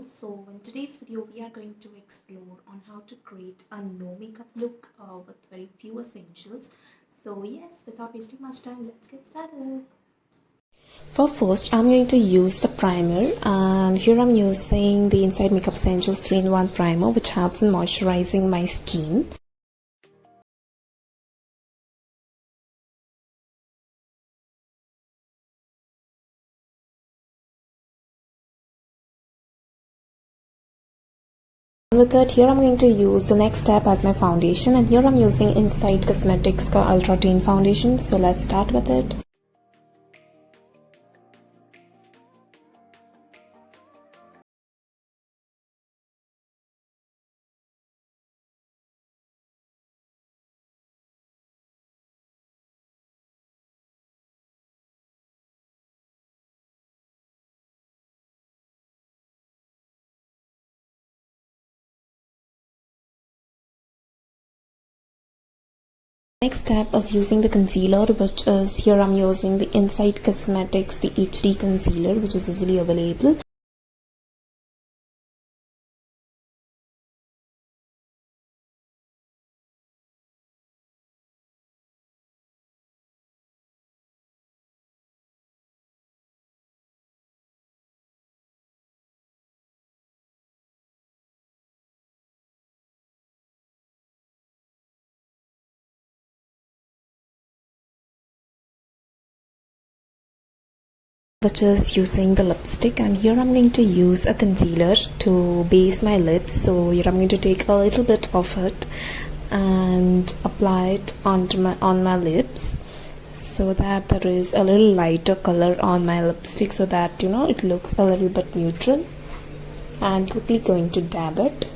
So in today's video we are going to explore on how to create a no makeup look with very few essentials. So yes, without wasting much time, let's get started. For first, I'm going to use the primer, and here I'm using the Inside Makeup Essentials 3-in-1 primer, which helps in moisturizing my skin. With that, here I'm going to use the next step as my foundation, and here I'm using Inside Cosmetics Ultra Teen Foundation. So let's start with it. Next step is using the concealer, which is here I'm using the Inside Cosmetics the HD concealer, which is easily available. Which is using the lipstick, and here I'm going to use a concealer to base my lips. So here I'm going to take a little bit of it and apply it on my lips, so that there is a little lighter color on my lipstick, so that it looks a little bit neutral. And quickly going to dab it.